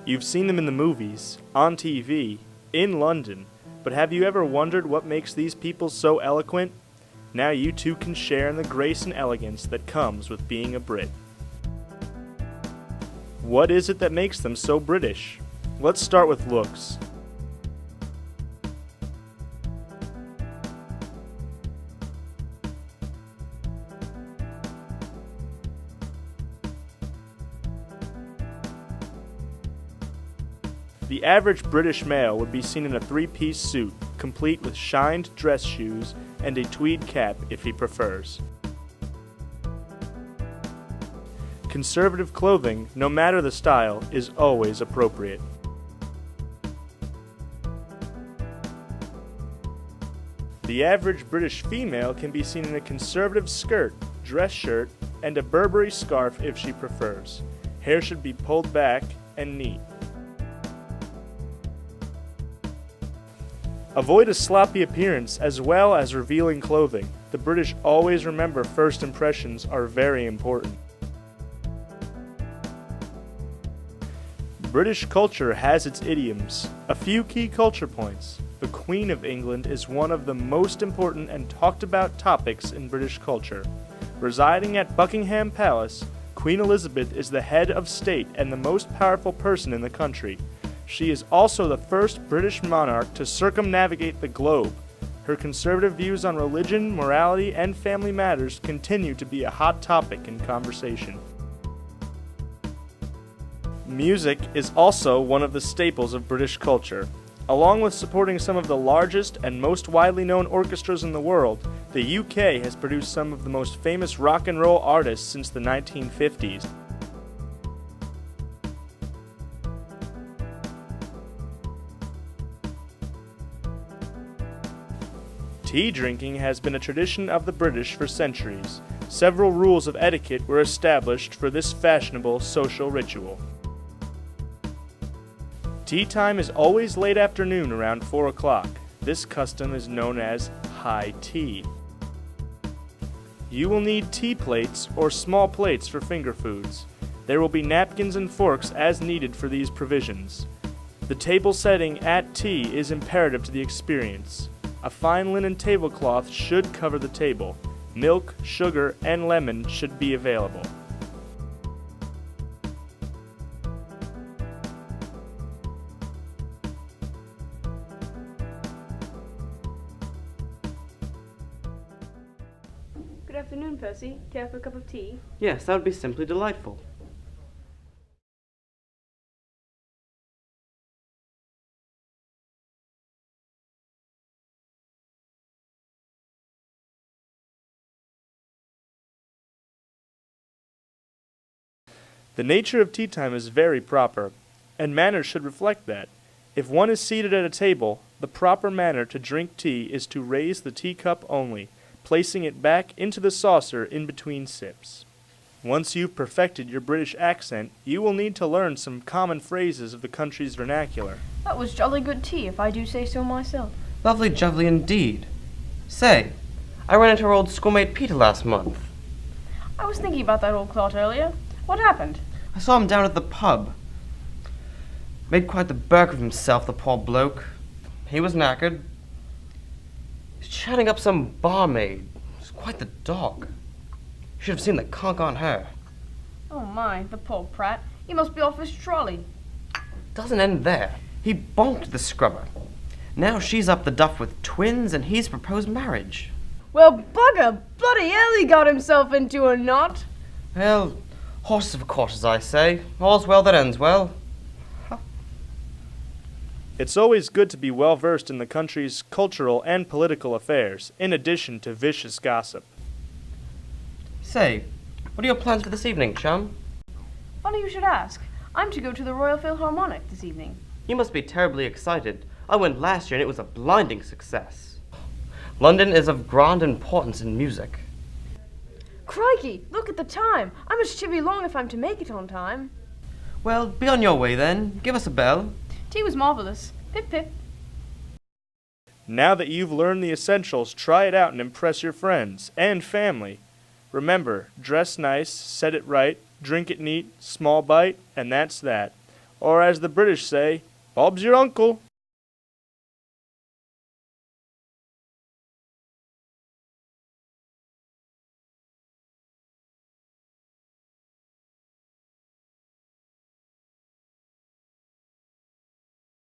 You've seen them in the movies, on TV, in London, but have you ever wondered what makes these people so eloquent? Now you too can share in the grace and elegance that comes with being a Brit. What is it that makes them so British? Let's start with looks. The average British male would be seen in a three-piece suit, complete with shined dress shoes and a tweed cap if he prefers. Conservative clothing, no matter the style, is always appropriate. The average British female can be seen in a conservative skirt, dress shirt, and a Burberry scarf if she prefers. Hair should be pulled back and neat. Avoid a sloppy appearance as well as revealing clothing. The British always remember first impressions are very important. British culture has its idioms. A few key culture points. The Queen of England is one of the most important and talked about topics in British culture. Residing at Buckingham Palace, Queen Elizabeth is the head of state and the most powerful person in the country. She is also the first British monarch to circumnavigate the globe. Her conservative views on religion, morality, and family matters continue to be a hot topic in conversation. Music is also one of the staples of British culture. Along with supporting some of the largest and most widely known orchestras in the world, the UK has produced some of the most famous rock and roll artists since the 1950s. Tea drinking has been a tradition of the British for centuries. Several rules of etiquette were established for this fashionable social ritual. Tea time is always late afternoon around 4 o'clock. This custom is known as high tea. You will need tea plates or small plates for finger foods. There will be napkins and forks as needed for these provisions. The table setting at tea is imperative to the experience. A fine linen tablecloth should cover the table. Milk, sugar, and lemon should be available. Good afternoon, Percy. Care for a cup of tea? Yes, that would be simply delightful. The nature of tea time is very proper, and manners should reflect that. If one is seated at a table, the proper manner to drink tea is to raise the teacup only, placing it back into the saucer in between sips. Once you've perfected your British accent, you will need to learn some common phrases of the country's vernacular. That was jolly good tea, if I do say so myself. Lovely jubbly indeed. Say, I ran into our old schoolmate Peter last month. I was thinking about that old clot earlier. What happened? I saw him down at the pub. Made quite the burk of himself, the poor bloke. He was knackered. He's chatting up some barmaid. It's quite the dog. You should have seen the conk on her. Oh my, the poor prat. He must be off his trolley. Doesn't end there. He bonked the scrubber. Now she's up the duff with twins and he's proposed marriage. Well, bugger! Bloody hell, he got himself into a knot. Well, horses for courses, I say. All's well that ends well. It's always good to be well versed in the country's cultural and political affairs, in addition to vicious gossip. Say, what are your plans for this evening, chum? Funny you should ask. I'm to go to the Royal Philharmonic this evening. You must be terribly excited. I went last year and it was a blinding success. London is of grand importance in music. Crikey, look at the time. I must chivvy along if I'm to make it on time. Well, be on your way then. Give us a bell. Tea was marvelous. Pip pip. Now that you've learned the essentials, try it out and impress your friends and family. Remember, dress nice, set it right, drink it neat, small bite, and that's that. Or as the British say, Bob's your uncle.